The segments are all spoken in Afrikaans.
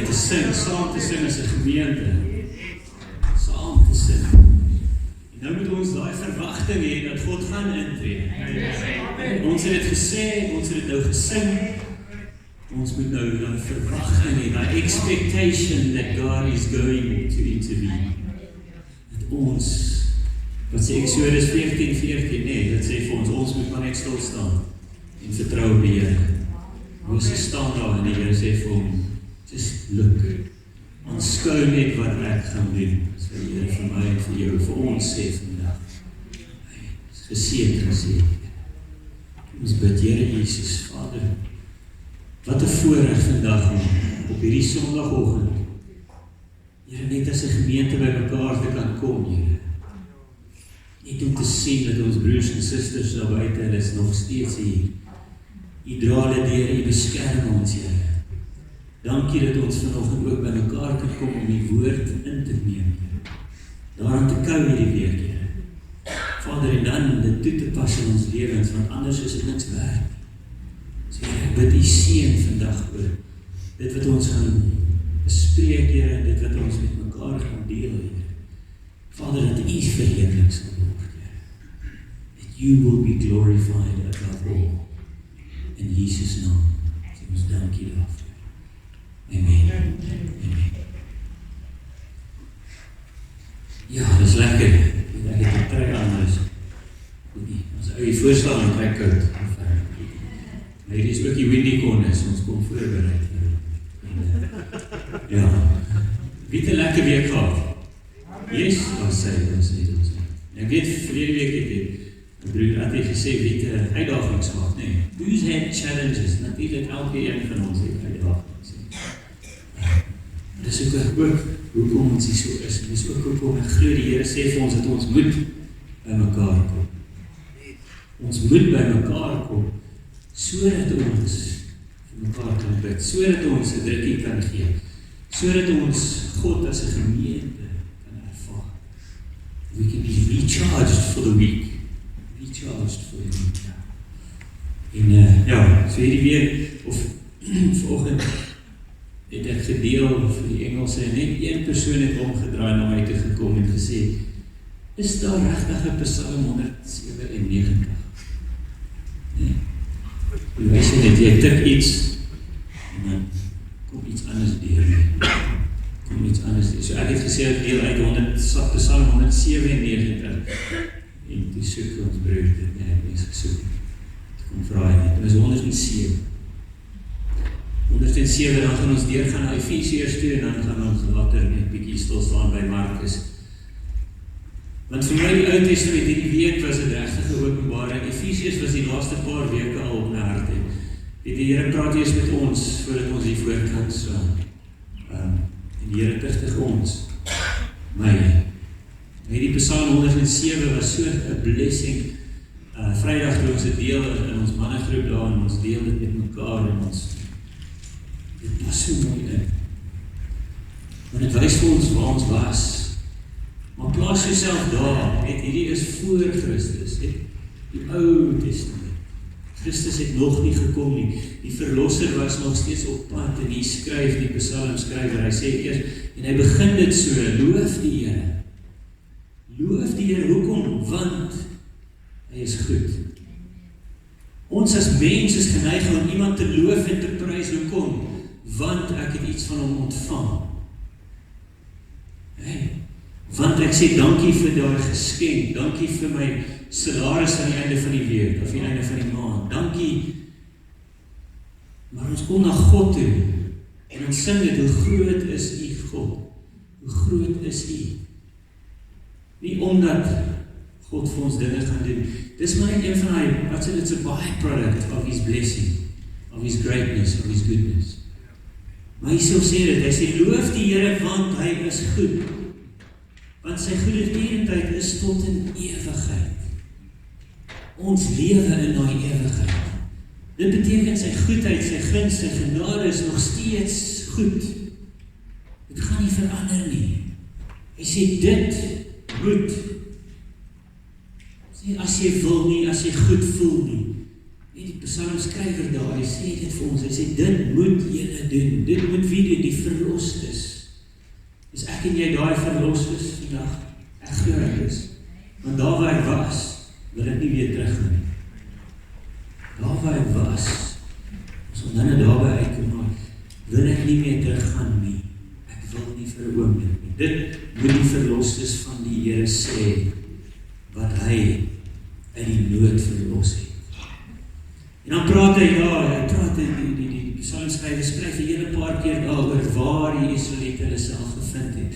te sing, saam te sing as 'n gemeente. Saam te sing. En nou moet ons daai verwagting hê dat God gaan intree. Ons het dit gesê, ons het dit nou gesing. Ons moet nou daai verwagting hê, daai expectation that God is going to intervene. Dat ons, wat sê Exodus 14:14, nee, dat sê vir ons moet maar net stil staan en vertrou op die Here. Moses staan daar en die Here sê vir hom, just look, aanskou net wat ek gaan doen. Dis vir die Here, vir my en vir jou, vir ons sê vandag. Hy is geseën. Ons bid, Here Jesus, Vader, wat 'n voorreg vandag om op hierdie Sondagoggend, Here, net as 'n gemeente by mekaar te kan kom, Here. Net om te sien dat ons broers en susters daar buite, hulle is nog steeds hier. U dra hulle deur, U beskerm ons, Here. Dankie dat ons vanoggend ook by mekaar kan kom om die woord in te neem, Here. Daaraan te kou hierdie week, Here. Vader, en dan dit toe te pas in ons lewens, want anders is dit niks werd. So, Here, ek bid U seën vandag oor dit wat ons gaan bespreek, Here, en dit wat ons met mekaar gaan deel, Here. Vader, dat U verheerlik sal word, Here. That You will be glorified above all. In Jesus' naam. Sê ons dankie daarvoor. Amen. Amen. Ja, dat is lekker. Ek het 'n trui aan, dus goed nie. As ou die voorstel en trek koud. Maar hier is ook die Windicon is, ons kom voorbereid. Ja. Wie het 'n lekker week gehad? Yes, dat sê. Ek weet, verlede week het ek broer Ati gesê, wie het 'n uitdagings gehad, nee. Who's had challenges? Natuurlijk, elke een van ons het uitdagings. Dis ook hoekom ons hier so is. Dis ook hoekom ek glo die Here sê vir ons dat ons moet by mekaar kom. Ons moet by mekaar kom, sodat ons vir mekaar kan bid, sodat ons 'n drukkie kan gee, sodat ons God as 'n gemeente kan ervaar. We can be recharged for the week. Recharged for the week. En ja, so hierdie week, of vanoggend, het ek gedeel vir die Engelse, en net een persoon het omgedraai na my toe gekom en gesê, is daar regtig 'n Psalm 197? Nee. Jy weet net, jy tik iets, en dan kom iets anders deur. So ek het gesê, ek deel uit Psalm 197, en toe soek ons broer dit, nee, ek is gesoek. Kom vraai net, dit is 107. 107, dan gaan ons deurgaan na Efesiërs toe, en dan gaan ons later net bietjie stil staan by Markus. Want vir my die Ou Testament, hierdie week was dit regtig 'n openbaring. Efesiërs was die laaste paar weke al op my hart. Die Here praat eers met ons, voordat ons hier voor kan staan. En die Here tigtig ons, my. Hierdie Psalm 107 was so 'n blessing. Vrydag toe ons dit deel in ons mannegroep daar, en ons deel dit met mekaar, en ons dit was so mooi in. Want het wys vir ons waar ons was. Maar plaas jouself daar, hierdie is voor Christus, die Ou Testament. Christus het nog nie gekom nie, die verlosser was nog steeds op pad, en die skryf, die psalmskrywer, hy sê eers, en hy begin dit so, loof die Here. Loof die Here, hoekom? Want hy is goed. Ons as mens is geneig om iemand te loof en te prys, hoekom? Want ek het iets van hom ontvang. Want ek sê dankie vir daai geskenk, dankie vir my salaris aan die einde van die week, of die einde van die maand, dankie. Maar ons kom na God toe, en ons sing dit, hoe groot is U God? Hoe groot is U? Nie omdat God vir ons dinge gaan doen. Dis maar net een van die, wat sê, it's a byproduct of His blessing, of His greatness, of His goodness. Maar hy sê dit, hy sê, loof die Here, want hy is goed. Want sy goedertierenheid is tot in ewigheid. Ons lewe in daai ewigheid. Dit beteken sy goedheid, sy guns, sy genade is nog steeds goed. Dit gaan nie verander nie. Hy sê, dit moet. Sê, as jy wil nie, as jy goed voel nie. Nee, die psalmskrywer daar, hy sê dit vir ons, hy sê, dit moet julle doen. Dit moet wie doen? Die verlosser. verlostes. Is ek en jy daai verlostes vandag? Ek glo ek is. Want daar waar ek was, wil ek nie weer terug nie. Daar waar ek was, as ons nou daarby uitkom, wil ek nie meer teruggaan nie. Ek wil nie vir 'n oomblik nie. Dit moet die verlostes van die Here sê, wat hy uit die nood verlos het. En dan praat hy, die psalmskrywer skryf 'n hele paar keer daaroor waar die Israeliete hulle self gevind het.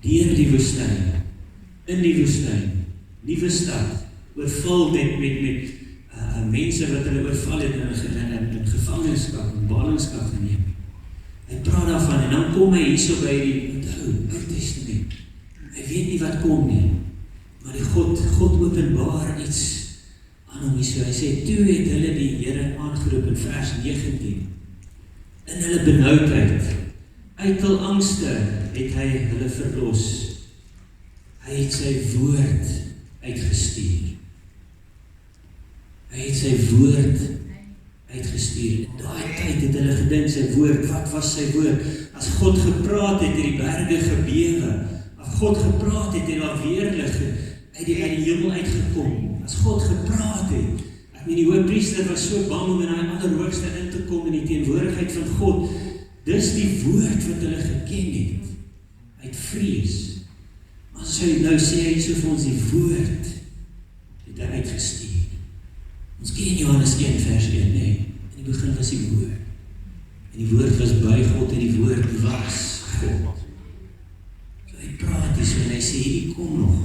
Deur die woestyn, in die woestyn, nuwe stad, oorvul met mense wat hulle oorval het in gevangenskap, in ballingskap geneem. Hy praat daarvan en dan kom hy hierso by die Ou Testament. Hy weet nie wat kom nie, maar die God openbaar iets aan hom hierso. Hy sê, toe het hulle die Here aangeroep in vers 19. In hulle benoudheid, uit hul angste het hy hulle verlos. Hy het sy woord uitgestuur. Hy het sy woord uitgestuur. In daai tyd het hulle gedink sy woord, wat was sy woord? As God gepraat het, het die berge gebewe. As God gepraat het, het daar weerlig uit die hemel uitgekom. As God gepraat het, ek meen die hoëpriester was so bang om in die allerhoogste in te kom in die teenwoordigheid van God. Dis die woord wat hulle geken het, uit vrees. Maar nou sê hy so vir ons, die woord het hy uitgestuur. Ons ken Johannes 1 vers 1, nee. In die begin was die woord. En die woord was by God en die woord was God. So hy praat hier so en hy sê, hierdie kom nog.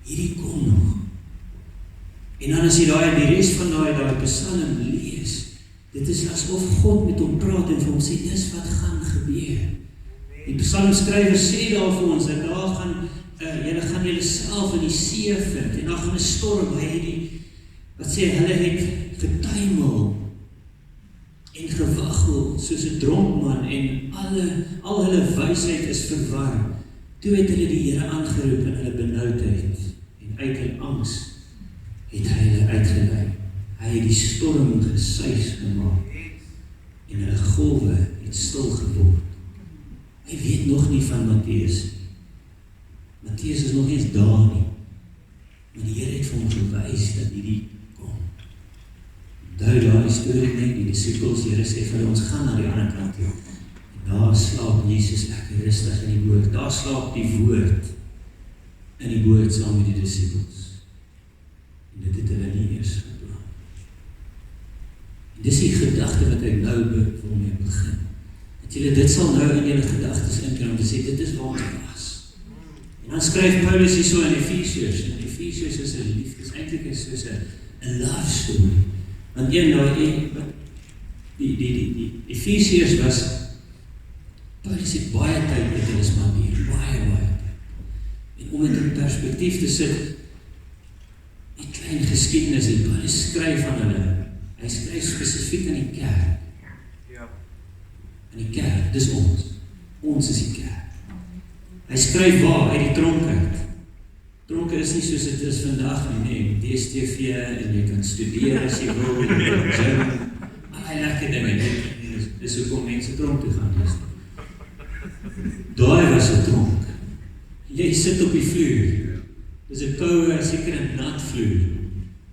Hierdie kom nog. En dan as jy die res van die psalm lees, dit is asof God met hom praat en vir hom sê, dis wat gaan gebeur. Die psalmskrywer sê daar vir ons, dat daar gaan, julle gaan julle self in die see vind, en daar gaan 'n storm, wat sê, hulle het getuimel, en gewaggel, soos 'n dronkman, en al hulle wysheid is verwar. Toe het hulle die Here aangeroep in hulle benoudheid, en uit hulle angs, het hy hulle uitgelei. Hy het die storm gesuis gemaak, en hulle golwe het stil geword. Hy weet nog nie van Matteus. Matteus is nog eens daar nie. Maar die Here het vir hom gewys dat hierdie kom. Onthou daai storie net, die disippels, die Here sê vir hulle, ons gaan na die ander kant toe. En daar slaap Jesus lekker rustig in die boot. Daar slaap die woord in die boot saam met die disippels. En dit het hulle nie eers geplan. En dis die gedagte wat ek nou vir hom begin. Dat julle dit sal nou in julle gedagtes inkom om te sê, dit is waar ons was. En dan skryf Paulus hier so in Efesiërs, en Efesiërs is 'n liefde, is eintlik soos 'n love story. Want die Efesiërs was, Paulus het baie tyd met hulle spandeer, baie tyd. En om dit in perspektief te sit, die klein geskiedenis, en Paulus skryf aan hulle, hy skryf spesifiek aan die kerk. In die kerk, dis ons. Ons is die kerk. Hy skryf waar? Uit die tronk uit. Tronke is nie soos dit is vandag nie, DStv, en jy kan studeer as jy wil, en jy kan gym, allerlei lekker dinge, dis hoekom mense tronk toe gaan. Daai was 'n tronk. Jy sit op die vloer, dis 'n koue, seker 'n nat vloer.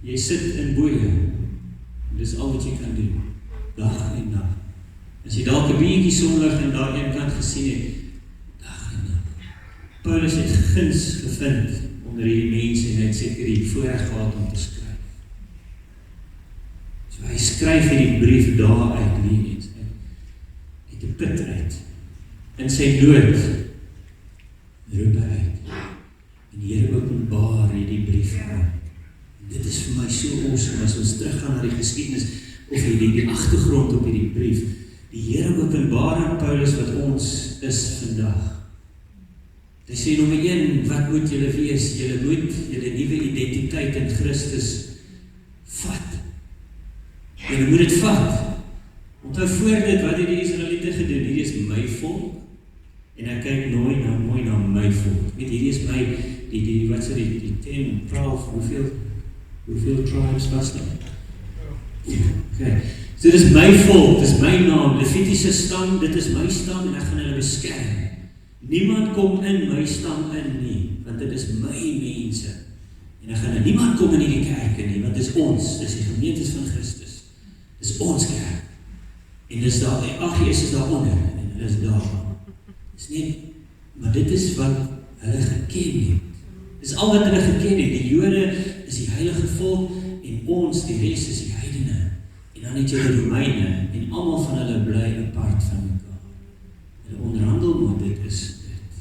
Jy sit in boeie, dis al wat jy kan doen, dag en nag. As jy dalk 'n bietjie sonlig en daar een kant gesien het, dag en nag. Paulus het guns gevind onder hierdie mense en hy het seker die voorreg gehad om te skryf. So hy skryf hierdie brief daar uit, nie eens uit die put uit. In sy nood roep hy uit. En die Here openbaar hierdie brief vir hom. Dit is vir my so awesome as ons teruggaan na die geskiedenis of die agtergrond op hierdie brief. Die Here openbaar aan Paulus wat ons is vandag. Hy sê nommer 1, wat moet julle wees? Julle moet julle nuwe identiteit in Christus vat. Julle moet dit vat. Onthou voor dit, wat het die Israeliete gedoen? Hierdie is my volk, en ek kyk mooi na my volk. Weet, hierdie is my, wat sê die 10, 12, hoeveel tribes was dit? Okay. So dis my volk, dis my naam, Levitiese stam, dit is my stam en ek gaan hulle beskerm. Niemand kom in my stam in nie, want dit is my mense. En dan gaan niemand kom in die kerk nie, want dis ons, dis die gemeentes van Christus. Dis ons kerk. En dis daar, Agies is daar onder, en hulle is daar. Dis nie, maar dit is wat hulle geken het. Dis al wat hulle geken het. Die Jode is die heilige volk, en ons, die rest is die heidene. En dan het jy die Romeine, en almal van hulle bly apart van mekaar. Hulle onderhandel, maar dit is dit.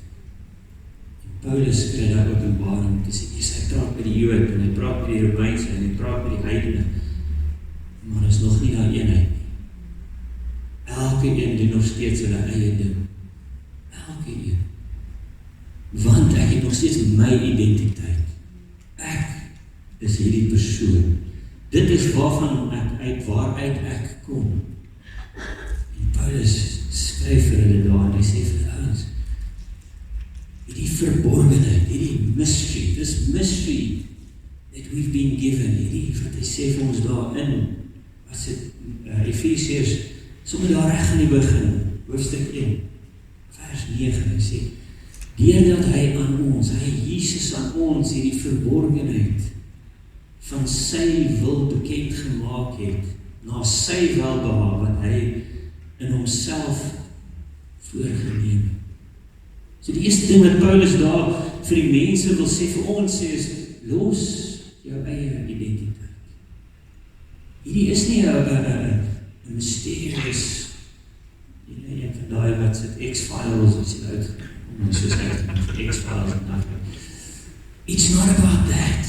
En Paulus kry daar openbaring, te sê, hy praat met die Jood, en hy praat met die Romeinse, en hy praat met die heidene. Maar is nog nie daar eenheid nie. Elke een doen nog steeds hulle eie ding. Elke een. Want ek het nog steeds my identiteit. Ek is hierdie persoon. Dit is waaruit ek kom. En Paulus skryf vir hulle daar, en hy sê vir hulle ouens, hierdie verborgenheid, hierdie mystery, this mystery that we've been given, hierdie wat hy sê vir ons daarin, as dit Efesiërs, sommer daar reg aan die begin, hoofstuk 1, vers 9, hy sê, deurdat hy aan ons, hy Jesus aan ons, hierdie verborgenheid van sy wil bekend gemaak het, na sy welbehaag, wat hy in homself voorgeneem het. So die eerste ding wat Paulus daar vir die mense wil sê, vir ons sê is, los jou eie identiteit. Hierdie is nie een mysterious, jy van daai wat sit X-Files, as jy uitgekom, soos X-Files en dat. It's not about that.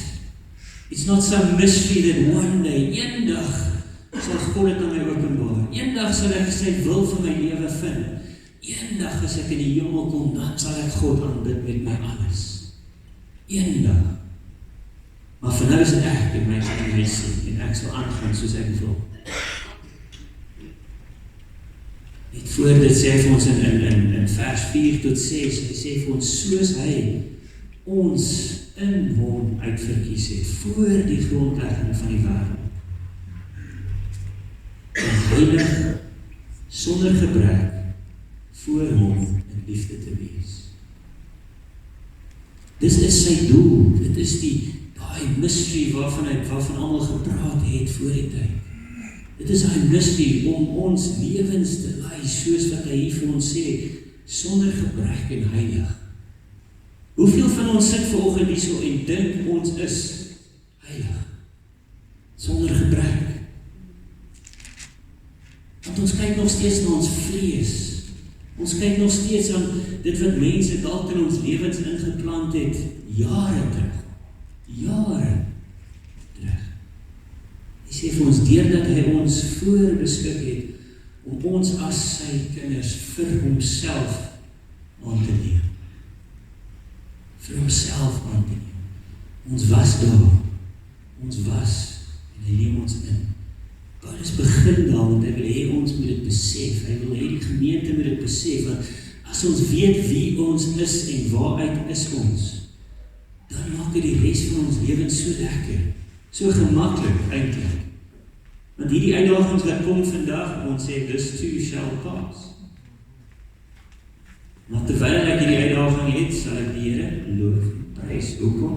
It's not some mystery that one day, eendag, sal God het aan my openbaar. Eendag sal ek sy wil vir my lewe vind. Eendag as ek in die hemel kom, dan sal ek God aanbid met my alles. Eendag. Maar vir nou is ek en my meisie, en ek sal aangaan soos ek wil. Net voor dit sê vir ons in vers 4 tot 6, hy sê vir ons, soos hy ons in hom uitverkies het, voor die grondlegging van die wêreld. En heilig, sonder gebrek, voor hom in liefde te wees. Dit is sy doel, dit is daai mystery waarvan almal gepraat het voor die tyd. Dit is hy mystery om ons lewens te lei, soos wat hy hier vir ons sê, sonder gebrek en heilig. Hoeveel van ons sit vanoggend hier so en dink ons is heilig, sonder gebrek? Want ons kyk nog steeds na ons vlees. Ons kyk nog steeds aan dit wat mense dalk in ons lewens ingeplant het, jare terug. Hy sê vir ons, deurdat hy ons voorbeskik het, om ons as sy kinders vir homself aan te neem. Vir homself aan te neem. Ons was daar, en hy neem ons in. Paulus begin daar, want hy wil hê ons moet dit besef, hy wil hê die gemeente moet dit besef, want as ons weet wie ons is en waaruit is ons, dan maak dit die res van ons lewens so lekker, so gemaklik eintlik. Want hierdie uitdagings wat kom vandag, ons sê, this too shall pass. Maar terwyl ek hierdie uitdaging het, sal ek die Here loof en prys. Hoekom?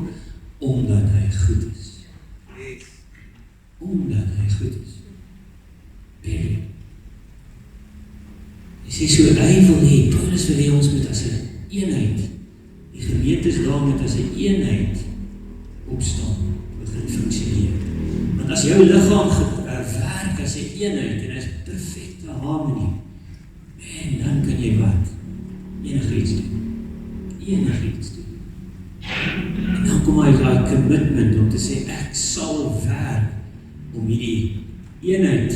Omdat hy goed is. Omdat hy goed is. Period. Hy sê so, hy wil hê, Paulus wil hê ons moet as 'n eenheid, die gemeente is daar met as 'n eenheid opstaan, begin funksioneer. Want as jou liggaam werk as 'n eenheid en is perfekte harmonie, en dan kan jy wat? Enigiets doen. En dan kom hy daai commitment om te sê, ek sal werk om hierdie eenheid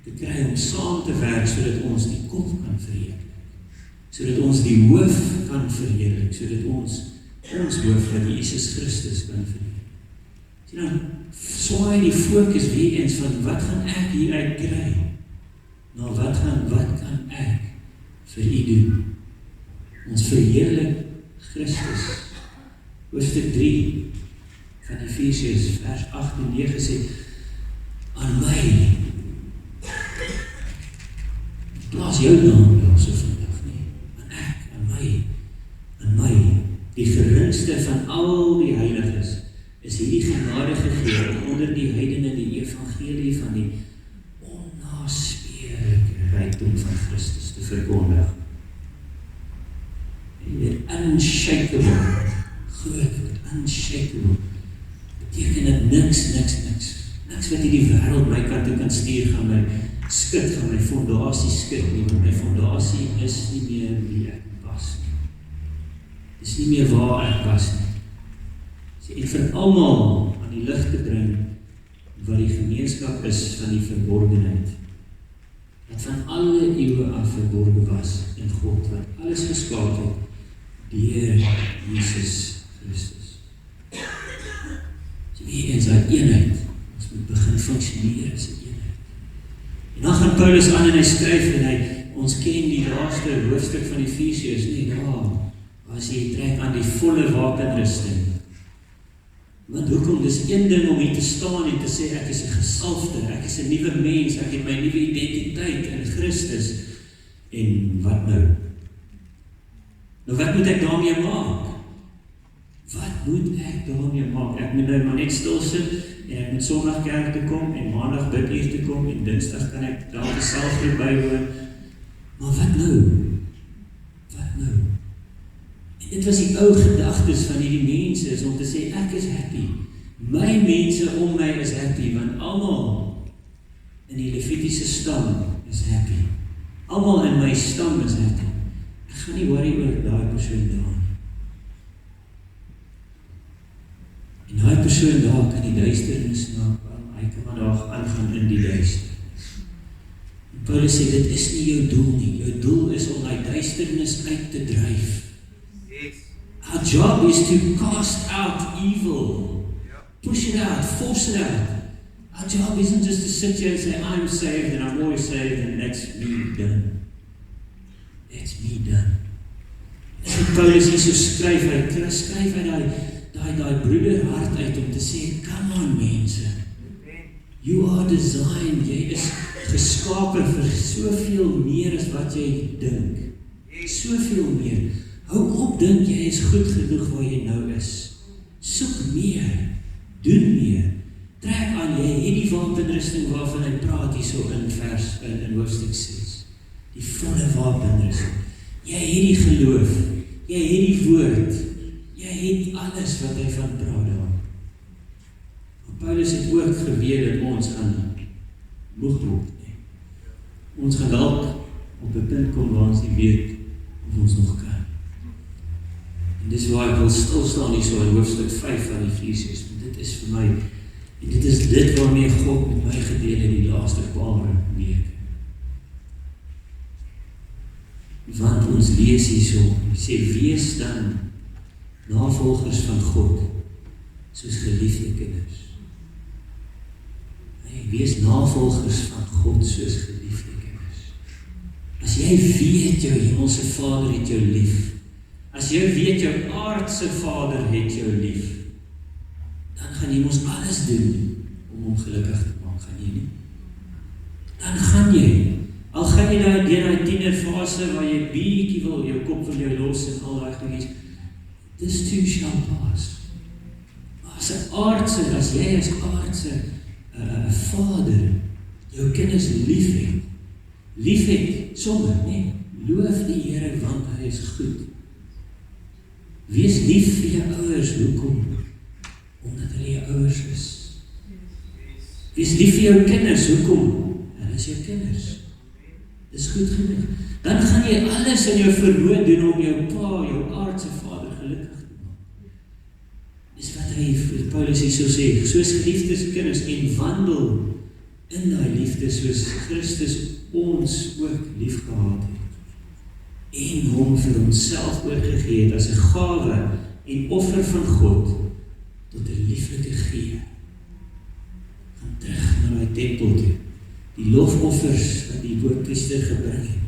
te kry, om saam te werk, sodat ons die kop kan verheerlik, sodat ons die hoof kan verheerlik, sodat ons hoof van Jesus Christus kan verheerlik. Sien dan, swaai die fokus weer eens van, wat gaan ek hieruit kry? Nou, wat kan ek vir u doen? Ons verheerlik Christus. Hoofstuk 3 van Efesiërs vers 8 en 9 sê, aan my. Plaas jou naam daar so vandag nie. Aan ek, aan my. Die geringste van al die heiliges is hierdie genade gegee om onder die heidene die evangelie van die onnaspeurlike rykdom van Christus te verkondig. En weer unshakable, groot, unshakable, beteken dit niks wat hierdie wêreld my kant toe kan stuur, gaan my skud, gaan my fondasie skud nie, want my fondasie is nie meer wie ek was nie. Dis nie meer waar ek was nie. En vir almal aan die lig te bring wat die gemeenskap is van die verborgenheid. Wat van alle eeue af verborgen was in God, wat alles geskaap het deur Jesus Christus. So wie eens uit eenheid, ons moet begin functioneer as 'n eenheid. En dan gaan Paulus aan en hy skryf en ons ken die laaste hoofstuk van Efesiërs, as jy trek aan die volle wapenrusting. Want hoekom? Dis een ding om hier te staan en te sê, ek is 'n gesalfde, ek is 'n nuwe mens, ek het my nuwe identiteit in Christus. En wat nou? Nou wat moet ek daarmee maak? Wat moet ek daarmee maak? Ek moet nou maar net stil sit, en ek moet Sondag kerk toe kom, en Maandag biduur te kom, en Dinsdag kan ek daar die selfgroep bywoon. Maar wat nou? Wat nou? Dit was die ou gedagtes van hierdie mense, is om te sê, ek is happy. My mense om my is happy, want almal in die Levitiese stam is happy. Almal in my stam is happy. Ek gaan nie worry oor daai persoon daar. En daai persoon daar kan die duisternis hy kan maar daar aangaan in die duisternis. En Paulus sê, dit is nie jou doel nie. Jou doel is om die duisternis uit te dryf. Our job is to cast out evil, push it out, force it out. Our job isn't just to sit here and say, I'm saved and I'm always saved and that's me done. That's me done. As die Paulus hier so skryf hy daai broeder hart uit om te sê, come on mense, you are designed, jy is geskape vir soveel meer as wat jy dink. Soveel meer. Hou op, dink jy is goed genoeg waar jy nou is. Soek meer, doen meer. Trek aan, jy het die wapenrusting waarvan hy praat hier so in hoofstuk 6. Die volle wapenrusting. Jy het die geloof, jy het die woord, jy het alles wat hy van praat daar. Paulus het ook geweet dat ons aan moeg word. Ons gaan dalk op 'n punt kom waar ons nie weet of ons nog kan. En dis waar ek wil stilstaan hier so in hoofstuk 5 van Efesiërs, want dit is vir my, en dit is dit waarmee God met my gedeel in die laaste paar weke. Want ons lees hier so, sê, wees dan navolgers van God, soos geliefde kinders. Nee, wees navolgers van God, soos geliefde kinders. As jy weet, jou hemelse Vader het jou lief, as jy weet, jou aardse Vader het jou lief, dan gaan jy mos alles doen, om hom gelukkig te maak, gaan jy nie? Dan gaan jy, al gaan jy nou deur die tienerfase, waar jy bietjie wil, jou kop wil jou los en al die dingetjies, this too shall pass. As jy as aardse Vader, jou kinders lief het, sommer, nee, loof die Here, want hy is goed. Wees lief vir jou ouers, hoekom? Omdat hulle jou ouers is. Wees lief vir jou kinders, hoekom? Hulle is jou kinders. Dis goed genoeg. Dan gaan jy alles in jou vermoë doen om jou pa, jou aardse Vader gelukkig te maak. Dis wat hy vir Paulus hier so sê, soos geliefdes kinders, en wandel in daai liefde, soos Christus ons ook lief gehad het, en hom vir homself oorgegee het as 'n gawe en offer van God, tot 'n lieflike gee. Gaan terug na die tempel toe, die lofoffers wat die hoofpriester gebring het,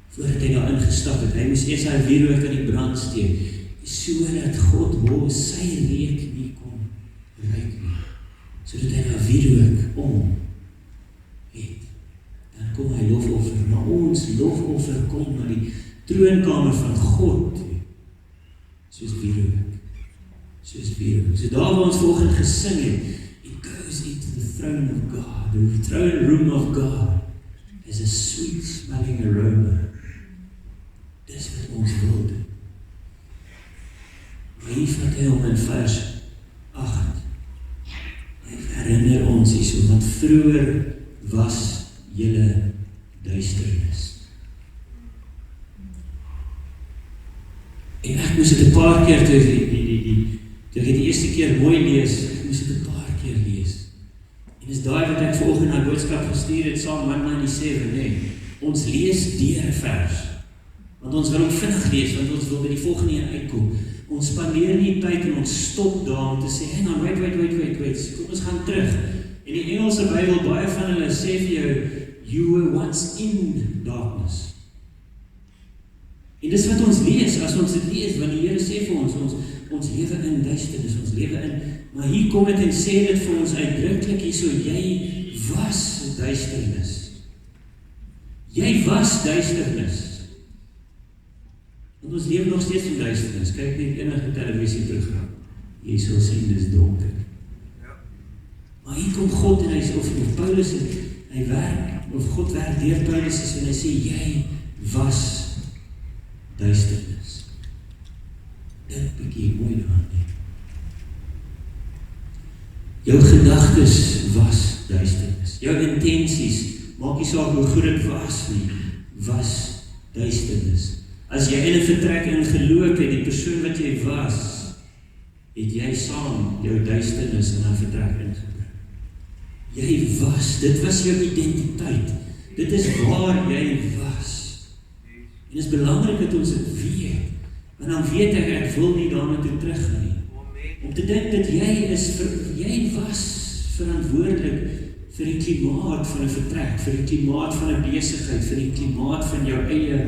voordat hy daar ingestap het. Hy moes eers hy wierook in die brand steek, sodat God hom sy reuk nie kon ruik nie, sodat hy na wierook om hy lofoffer, maar ons lofoffer kom na die troonkamer van God, soos wierook, so daar waar ons vanoggend gesing het, it goes into the throne of God, the throne room of God, is a sweet smelling aroma, dis wat ons wil doen. Maar hier vat hy om in vers 8, hy herinner ons hierso, want vroeër was julle duisternis. En ek moes dit 'n paar keer, toe ek die eerste keer mooi lees, ek moes dit 'n paar keer lees. En is daai wat ek vanoggend na boodskap gestuur het, Psalm 197, nee, ons lees deur 'n vers, want ons wil hom vinnig lees, want ons wil by die volgende een uitkom. Ons spandeer nie tyd en ons stop daar om te sê, hey, nou, wait, kom ons gaan terug. En die Engelse Bybel, baie van hulle sê vir jou, you were once in darkness. En dis wat ons lees, as ons dit lees, want die Here sê vir ons lewe in duisternis, ons lewe in, maar hier kom dit en sê dit vir ons uitdruklik hierso, jy was duisternis. Jy was duisternis. Want ons leef nog steeds in duisternis. Kyk net enige televisieprogram. Jy sal sien dis donker. Maar hier kom God en hy sê, of Paulus, hy werk, of God werk deur Paulus en hy sê, jy was duisternis. Dit bietjie mooi daaraan. Jou gedagtes was duisternis. Jou intensies, maak nie saak hoe goed dit was nie, was duisternis. As jy in 'n vertrek ingeloop het, die persoon wat jy was, het jy saam jou duisternis in 'n vertrek ingebring. Jy was, dit was jou identiteit. Dit is waar jy was. En dit is belangrik dat ons dit weet. Want dan weet ek wil nie daarna toe terug gaan nie. Om te dink dat jy was verantwoordelik vir die klimaat van 'n vertrek, vir die klimaat van 'n besigheid, vir die klimaat van jou eie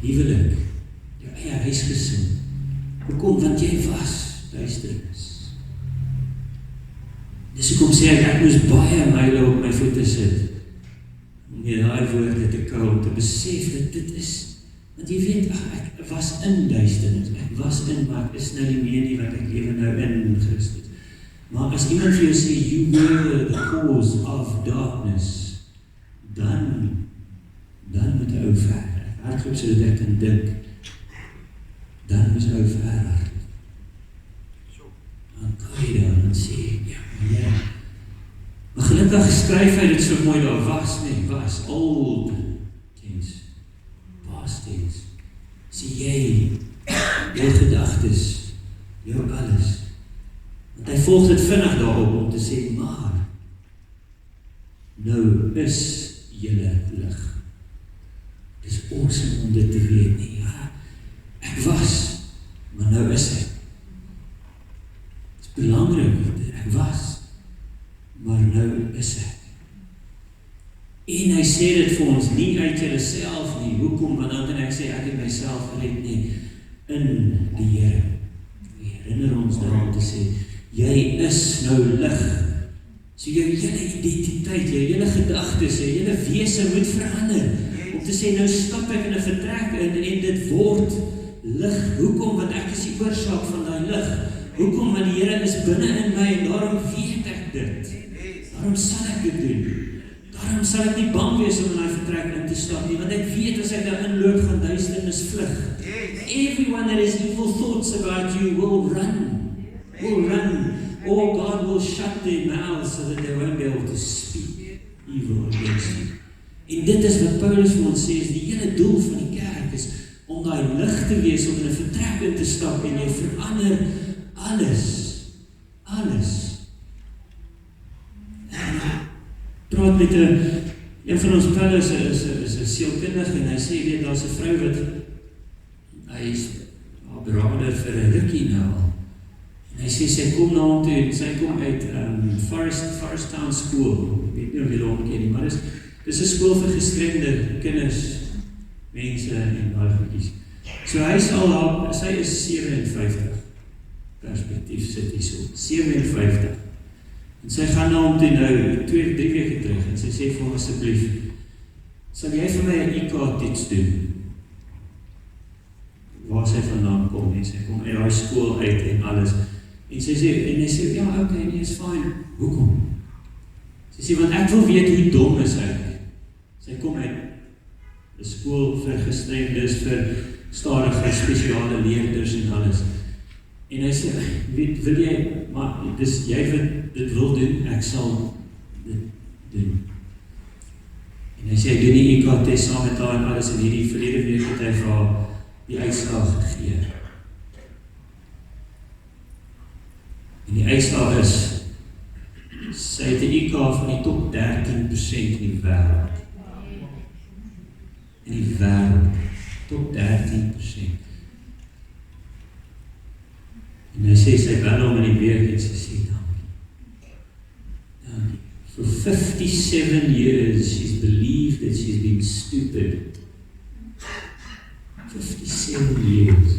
huwelik, jou eie huisgesin. Hoekom? Want jy was duisternis. Dis hoekom sê ek moes baie myle op my voete sit, om nie daai woorde te kou, om te besef dat dit is, want jy weet, ek was in duisternis, ek was in, maar ek is nou nie meer nie, wat ek lewe nou in Christus. Maar as iemand vir jou sê, you were the cause of darkness, dan moet jy ou ver. Hardloop so dat ek kan dink, dan moet jy ou ver hardloop. Dan kan jy daar en sê, ja. Maar gelukkig skryf hy dit so mooi, daar was, old things, past things. Sê jy, jou gedagtes, jou alles. Want hy volg dit vinnig daarop om te sê, maar, nou is julle lig. Het is awesome om dit te weet nie. Ja, ek was, maar nou is ek. Het is belangrik, ek was, maar nou is ek. En hy sê dit vir ons, nie uit jyself nie. Hoekom? Want dan kan ek sê, ek het myself gered nie. In die Here. Hy herinner ons daarom te sê, jy is nou lig. So jou hele identiteit, jou hele gedagtes, jou hele wese moet verander. Om te sê, nou stap ek in 'n vertrek in en dit word lig. Hoekom? Want ek is die oorsaak van daai lig. Hoekom? Want die Here is binne in my en daarom weet ek dit. Daarom sal ek dit doen. Daarom sal ek nie bang wees om in daai vertrek in te stap nie, want ek weet as ek daar inloop gaan duisternis vlug. Everyone that has evil thoughts about you will run. Or God will shut their mouths so that they won't be able to speak evil against you. En dit is wat Paulus vir ons sê, is die hele doel van die kerk is om daai lig te wees, om in 'n vertrek in te stap en jy verander alles. Praat met een van ons pellers is 'n sielkundige en hy sê, weet, daar's 'n vrou wat hy is haar berader vir 'n rukkie nou al. En hy sê, sy kom na hom toe en sy kom uit Forest Town School. Ek weet nie of julle hom ken nie, maar dis 'n skool vir gestremde kinders, mense en baie goedjies. So sy is 57. Perspektief sit hier so. 57. En sy gaan na hom toe nou 2-3 weke terug en sy sê vir hom asseblief, sal jy vir my 'n IQ-toets doen? Waar sy vandaan kom, en sy kom uit die skool uit en alles. En sy sê, ja, okay, nee, is fine. Hoekom? Sy sê, want ek wil weet hoe dom is ek. Sy kom uit 'n skool vir gestremdes, vir stadige spesiale leerders en alles. En hy sê, wil jy, maar dis, jy dit wil doen, ek sal dit doen. En hy sê, hy doen die IQ-test saam met haar en alles, en hierdie verlede week het hy vir haar die uitslag gegee. En die uitslag is, sy het die IQ van die top 13% in die wêreld. In die wêreld, top 13%. En hy sê, sy bel hom in die week en sy sê, dankie. For 57 years, she's believed that she's been stupid. 57 years.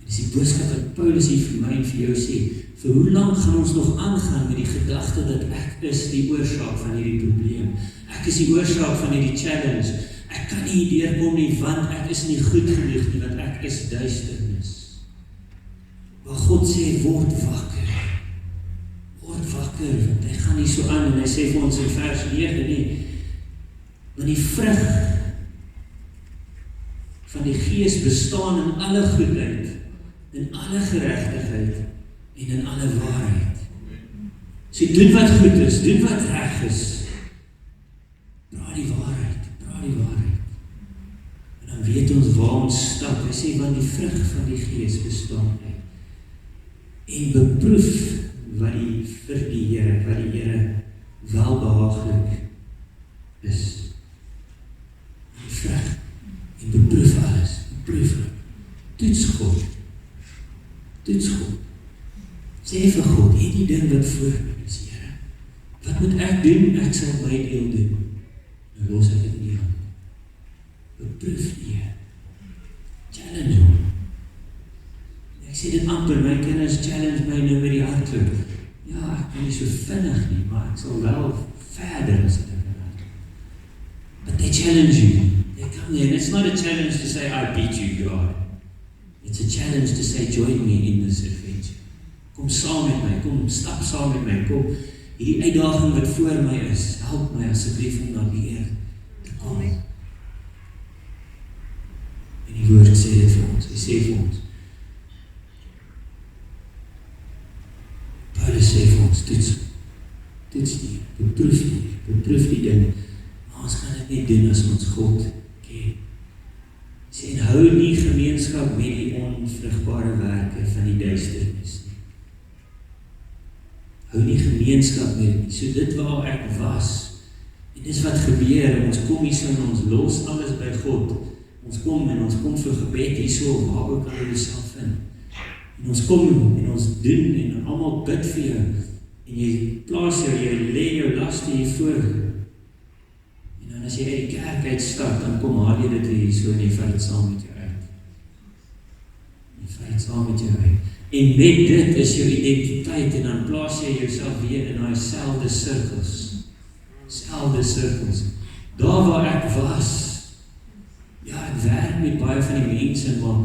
En dis die boodskap wat Paulus hier vir my en vir jou sê, vir hoe lang gaan ons nog aangaan met die gedagte dat ek is die oorsaak van hierdie probleem? Ek is die oorsaak van hierdie challenge. Ek kan nie deurkom nie, want ek is nie goed genoeg nie, want ek is duisternis. Maar God sê, word wakker. Word wakker, want hy gaan nie so aan, en hy sê vir ons in vers 9, nie, want die vrug van die Gees bestaan in alle goedheid, in alle geregtigheid, en in alle waarheid. So doen wat goed is, doen wat reg is, praat die waarheid, praat die waarheid. En dan weet ons waar ons stap. Hy sê, want die vrug van die Gees bestaan uit. En beproef wat vir die Here welbehaaglik is. Die vrug. En beproef alles. Beproef het. Toets God. Toets God. Sê vir God, hierdie ding wat voor my is, Here. Wat moet ek doen? Ek sal my deel doen. Nou los ek dit in die hand. Beproef die Here. Challenge hom. Ek sê dit amper, my kinders challenge my nou met die hardloop. Ja, ek ben nie so vinnig nie, maar ek sal wel verder as ek kan. But they challenge you. They come there, and it's not a challenge to say, I beat you, God. It's a challenge to say, join me in this adventure. Kom saam met my, kom stap saam met my, kom hierdie uitdaging wat voor my is, help my asseblief om na die Here te kom. En die woord sê dit vir ons, hy sê vir ons, Paulus sê vir ons, toets die, beproef die ding, maar ons kan dit nie doen as ons God ken. Sê, en hou nie gemeenskap met die onvrugbare werke van die duisternis nie. Hou nie gemeenskap met nie, so dit waar ek was, en dis wat gebeur, ons kom hier so en ons los alles by God, ons kom vir gebed hier so, waar ook kan jy jouself vind, en ons kom en ons doen, en allemaal bid vir jou, en jy plaas jou, jy lê jou laste hier voor, en dan as jy uit die kerk uitstap, dan kom haal jy dit hier so, en jy vat het saam met jou uit. Jy vat het saam met jou uit. En met dit is jou identiteit, en dan plaas jy jouself weer in die selfde sirkels. Selfde sirkels. Daar waar ek was, ja, ek werk met baie van die mense, maar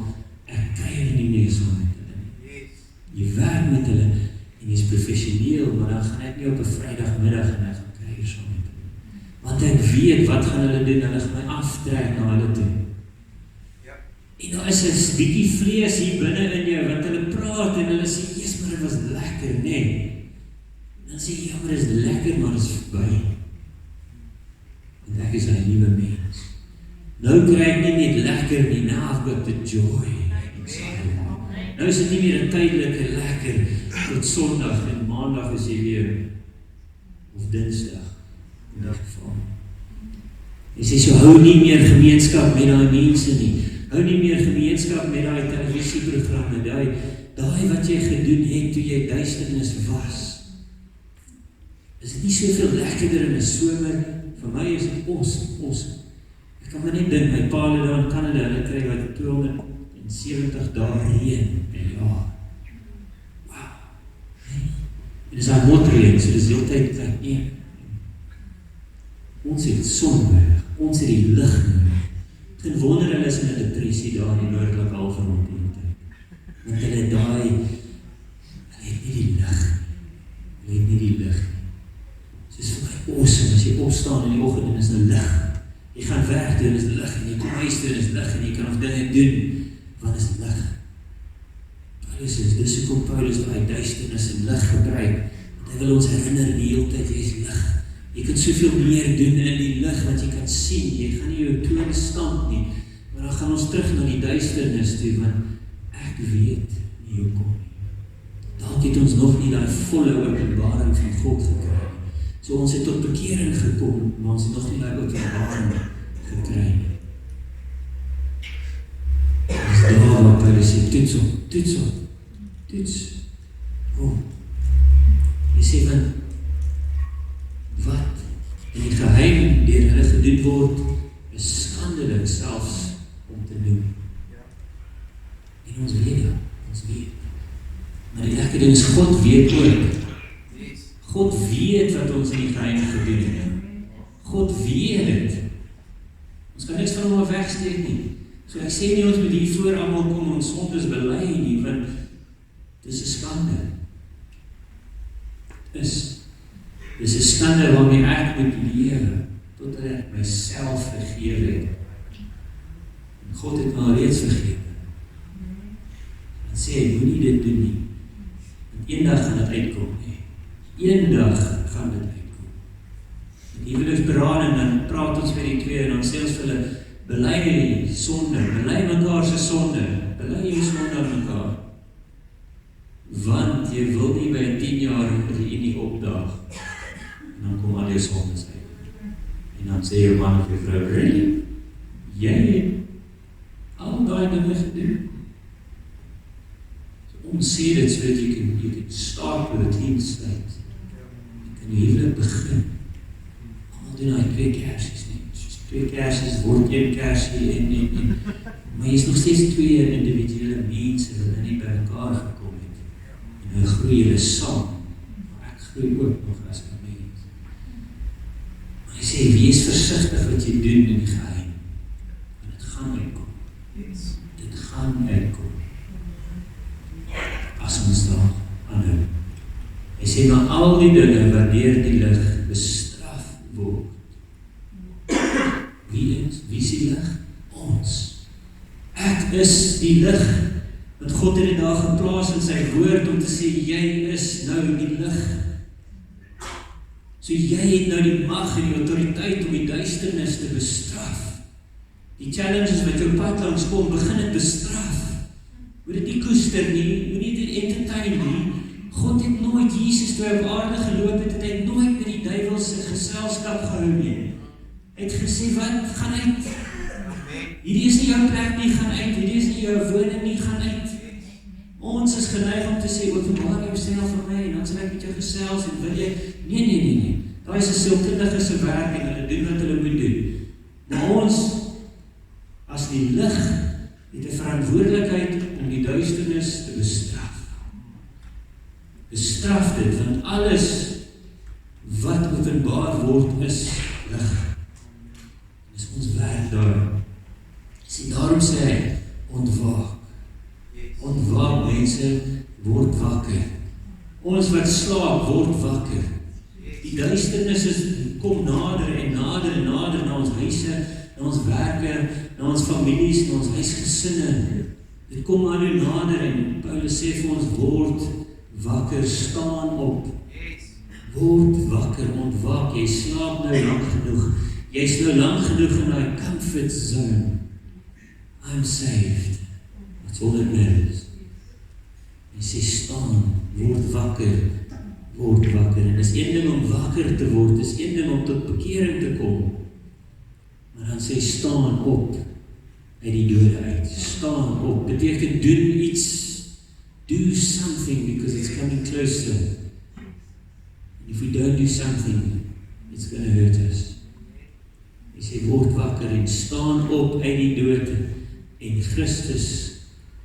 ek kuier nie meer saam met hulle. Jy werk met hulle, en jy is professioneel, maar dan gaan ek nie op 'n Vrydagmiddag en ek gaan kuier saam met hulle. Want ek weet, wat gaan hulle doen? Hulle gaan my aftrek na hulle toe. En daar is 'n bietjie vlees hier binne in jou, wat hulle praat, en hulle sê, yes, maar dit was lekker, nee. En dan sê jy, ja, maar dit is lekker, maar dit is verby. En ek is 'n nuwe mens. Nou kry ek nie net lekker nie, now I've got the joy inside. Nou is dit nie meer 'n tydelike lekker, tot Sondag, en Maandag is jy weer, of Dinsdag, in die geval. En sê, so hou nie meer gemeenskap met die mense nie. Hou nie meer gemeenskap met die televisieprogramme, daai wat jy gedoen het toe jy duisternis was. Is dit nie soveel lekkerder in 'n somer? Vir my is dit awesome. Ek kan maar net dink, my pa hulle daar in Canada, hulle kry wat 270 dae reën per jaar. Wow. En dis motreen, so dis heeltyd nee. Ons het sonberg. Ons het die lig nodig. Geen wonder hulle is in 'n depressie daar in die noordelike halfrond die tyd. Want hulle het nie die lig. Hulle het nie die lig. So is vir my awesome, as jy opstaan in die oggend en is nou lig. Jy gaan werk doen, is lig, en jy kom huis toe, is lig, en jy kan of dinge doen, want is lig. Paulus is, dis hoekom Paulus daai duisternis en lig gebruik, want hy wil ons herinner die hele tyd, jy is lig. Jy kan soveel meer doen in die lig, wat jy kan sien, jy gaan nie jou toon stand nie, maar dan gaan ons terug na die duisternis toe, want ek weet nie hoekom nie. Dalk het ons nog nie die volle openbaring van God gekry. So ons het tot bekering gekom, maar ons het nog nie die openbaring gekry nie. Dis daar wat Paulus sê, toets op. Jy sê van, wat in die geheim deur hulle gedoen word, is skandelik selfs om te doen. En ons weet dat, maar die lekker ding is, God weet ook. God weet wat ons in die geheim gedoen het. God weet het. Ons kan niks van hom af wegsteek nie. So ek sê nie ons moet hier voor almal kom ons sondes bely nie, want dis 'n skande. Dis 'n skande waarmee ek moet lewe, totdat ek myself vergewe het. En God het my reeds vergewe. En sê, moenie dit doen nie. Want eendag gaan dit uitkom nie. Eendag gaan dit uitkom. En huweliksberaad en dan praat ons met die twee en dan sê ons vir hulle, bely sonde, bely mekaar se sonde, bely jou sonde aan mekaar. Want jy wil nie by 10 jaar reunie opdaag. En dan kom al jou sondes uit. En dan sê jou man of jou vrou, really? Jy het al daai dinge gedoen. So ons sê dit so dat jy kan start with a clean slate. Jy kan huwelik begin. Almal doen daai 2 kersies nie. 2 kersies word 1 kersie en maar jy is nog steeds 2 individuele mense wat nie by mekaar gekom het. En nou groei julle saam. Maar ek groei ook nog as 'n mens. Maar hy sê, wees versigtig wat jy doen in die geheim. Want dit gaan uitkom. Dit gaan uitkom. As ons daar aanhou. Hy sê, maar al die dinge wanneer die lig bestraf word. Wie is die lig? Ons. Ek is die lig wat God het die dag geplaas in sy woord om te sê, jy is nou die lig. So jy het nou die mag en die autoriteit om die duisternis te bestraf. Die challenges wat jou pad langs kom, begin het bestraf. Moet dit nie koester nie, moet nie dit entertain nie. God het nooit, Jesus toe op aarde geloop het hy nooit met die duiwelse geselskap gehou nie. Hy het gesê, wat? Gaan uit. Hierdie is nie jou plek nie, gaan uit. Hierdie is nie jou woning nie, gaan uit. Ons is geneig om te sê, openbaar jouself vir my, en dan sal ek met jou gesels, en wil jy, nee. Daar is 'n sielkundige se werk, en hulle doen wat hulle moet doen. Maar ons, as die lig, het 'n verantwoordelikheid om die duisternis te bestraf. Bestraf dit, want alles wat openbaar word is lig. Dis ons werk daar. Sien, daarom sê hy, ontwaak. Ontwaak, mense, word wakker. Ons wat slaap, word wakker. Die duisternis kom nader en nader na ons huise, na ons werke, na ons families, na ons huisgesinne. Dit kom aan u nader en Paulus sê vir ons, word wakker, staan op. Word wakker, ontwaak, jy slaap nou lang genoeg. Jy is nou lang genoeg in die comfort zone. I'm saved. That's all it matters. Hy sê staan, word wakker. En dis een ding om wakker te word, dis een ding om tot bekering te kom. Maar dan sê staan op uit die dode uit. Staan op, beteken doen iets. Do something because it's coming closer. And if we don't do something, it's going to hurt us. Hy sê, word wakker en staan op uit die dood en Christus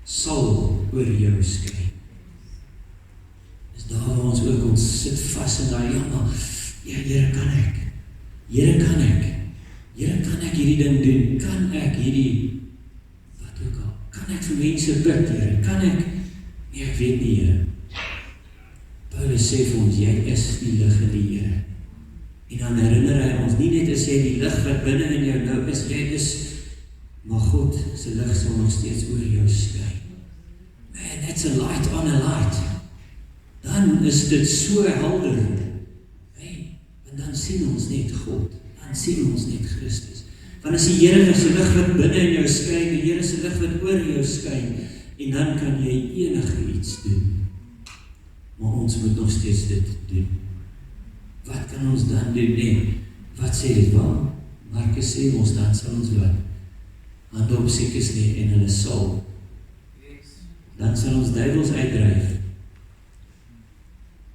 sal oor jou skyn. Dis daar waar ons ook, ons sit vas in daai, ja, Here kan ek. Here, kan ek hierdie ding doen? Kan ek hierdie, wat ook al, kan ek vir mense bid, Here? Kan ek, nee, ek weet nie, Here. Paulus sê vir ons, jy is die lig in die Here. En dan herinner hy ons, nie net is jy die lig wat binne in jou nou is, jy is, maar God se lig sal nog steeds oor jou skyn. Man, that's a light on a light. Dan is dit so helder. Hey, en dan sien ons net God, dan sien ons net Christus. Want as die Here se lig wat binne in jou skyn, die Here se lig wat oor jou skyn, en dan kan jy enige iets doen. Maar ons moet nog steeds dit doen. Wat kan ons dan doen? Nee, wat sê dit wel? Markus sê ons, dan sal ons wat? Hande op siekes lê en hulle sal. Dan sal ons duivels uitdryf.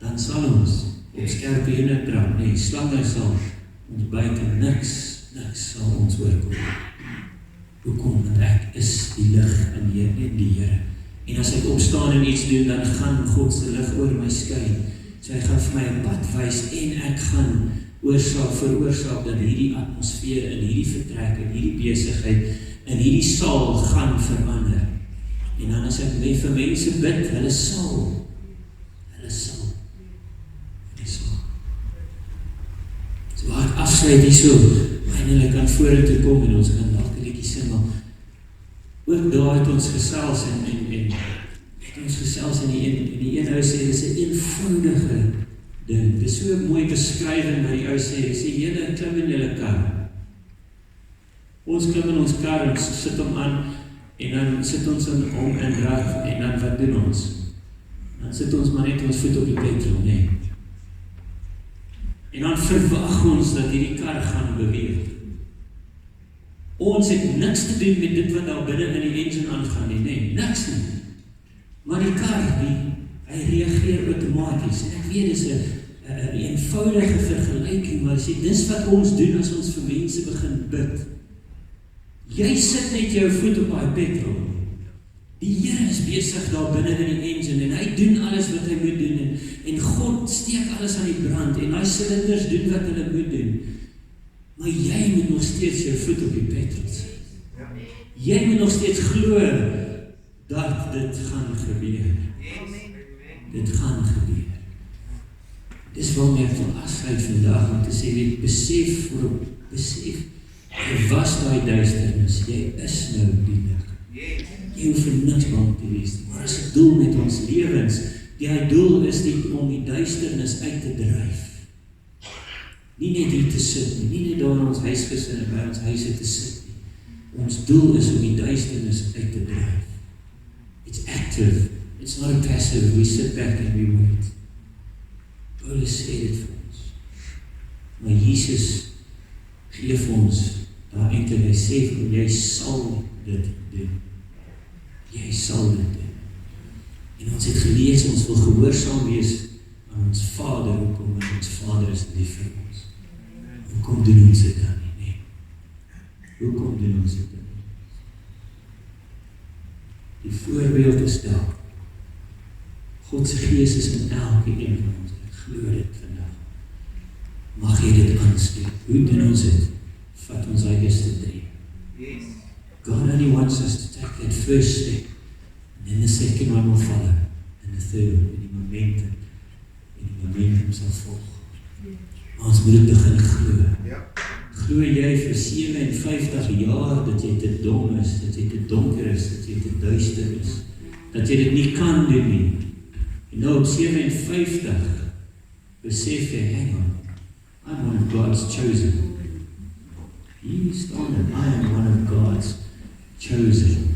Dan sal ons op skerpe hene trap. Nee, slange sal ons byt en niks sal ons oorkom. Hoekom? Want ek is die lig in die Here. En as ek opstaan en iets doen, dan gaan God se lig oor my skyn. So hy gaan vir my 'n pad wys en ek gaan veroorsaak dat hierdie atmosfeer in hierdie vertrek, in hierdie besigheid, in hierdie saal gaan verander. En dan as ek vir mense bid, hulle sal. So waar ek afsluit hierso, eindelik kan vorentoe kom en ons kan dalk 'n liedjie sing, maar ook daar het ons gesels en het ons gesels in die een ou sê, dit is 'n eenvoudige ding. Dit is so 'n mooi beskrywing wat die ou sê, julle klim in julle kar. Ons klim in ons kar, ons sit hom aan, en dan sit ons om en draf, en dan wat doen ons? Dan sit ons maar net ons voet op die petrol, nee. En dan verwag ons dat hierdie kar gaan beweeg. Ons het niks te doen met dit wat daar binne in die engine aangaan nie, nee, niks nie. Maar die kar, hy reageer outomaties. En ek weet, dit is 'n eenvoudige vergelyking, maar dis wat ons doen as ons vir mense begin bid. Jy sit net jou voet op daai petrol. Die Here is besig daar binne in die engine en hy doen alles wat hy moet doen en God steek alles aan die brand en daai silinders doen wat hulle moet doen. Maar jy moet nog steeds jou voet op die petrol sit. Jy moet nog steeds glo dat dit gaan gebeur. Dit gaan gebeur. Dis waarom ek wil afsluit vandag om te sê, weet, besef, jy was daai duisternis, jy is nou die lig. Jy hoef vir niks bang te wees, maar as 'n doel met ons lewens, die doel is nie om die duisternis uit te dryf. Nie net hier te sit nie, nie net daar in ons huisgesin en by ons huise te sit nie. Ons doel is om die duisternis uit te dryf. It's active, it's not a passive, we sit back and we wait. Paulus sê dit vir ons. Maar Jesus gee vir ons, daar eintlik hy sê vir jy sal dit doen. Jy sal dit doen. En ons het gelees, ons wil gehoorsaam wees aan ons Vader, hoekom, want ons Vader is lief vir ons. Hoekom doen ons dit dan nie? Nee. Hoekom doen ons dit dan nie? Die voorbeeld is daar. God se Gees is in elke een van ons. Ek glo dit vandag. Mag jy dit aansteek. Hoe doen ons dit? Vat ons daai eerste drie. God only wants us to take that first step. And then the second one will follow. And the third one. En die momentum sal volg. Maar ons moet dit begin glo. Glo jy vir 57 jaar dat jy te dom is, dat jy te donker is, dat jy te duister is, dat jy dit nie kan doen nie. En nou op 57 besef jy, hang on, I'm one of God's chosen. He started, I am one of God's chosen.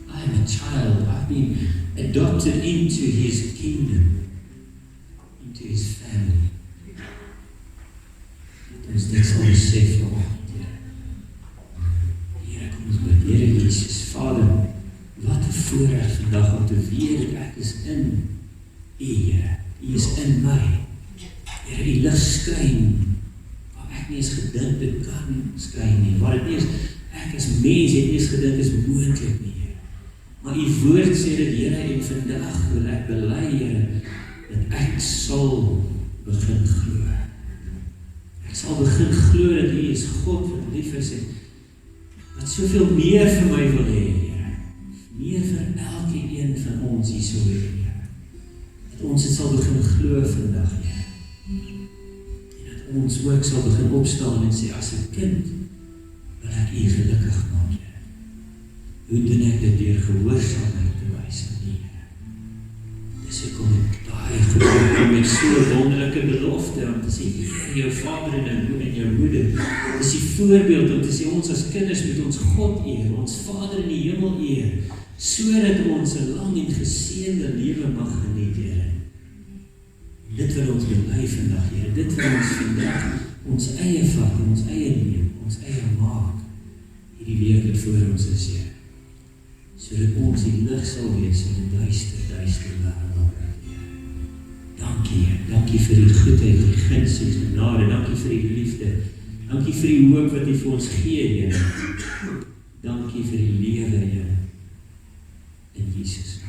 I am a child, I've been adopted into His kingdom, into His family. Dus dit sal ons sê vanoggend, Here, kom ons bid, Here Jesus, Vader, wat 'n voorreg vandag om te weet ek is in U, Here. U is in my. Here, U lig skyn, waar ek nie eens gedink dit kan skyn nie, waar dit nie eens, ek as mens het nie eens gedink is moontlik nie, Here. Maar U woord sê dit, Here, en vandag wil ek bely, Here, dat ek sal begin glo. Ek sal begin glo dat U is God wat lief is en wat soveel meer vir my wil hê, Here. Meer vir elkeen van ons hier so, Here. Dat ons dit sal begin glo vandag, Here. En dat ons ook sal begin opstaan en sê, as 'n kind, wil ek U gelukkig maak, Here. Hoe doen ek dit deur gehoorsaamheid te wys aan U, Here? Dis hoekom ek daai gekom met so 'n wonderlike belofte om te sê, Here, jou vader en jou moeder, dis die voorbeeld om te sê, ons as kinders moet ons God eer, ons Vader in die hemel eer, sodat ons 'n lang en geseënde lewe mag geniet, Here. Dit wil ons bely vandag, Here. Dit wil ons vandag ons eie vat, ons eie neem, ons eie maak, hierdie week wat voor ons is, Here. Sodat ons die lig sal wees in 'n duister wêreld. Dankie, Here. Dankie vir die goedheid, die guns en die genade. Dankie vir die liefde. Dankie vir die hoop wat U vir ons gee, Here. Dankie vir die lewe, Here. In Jesus.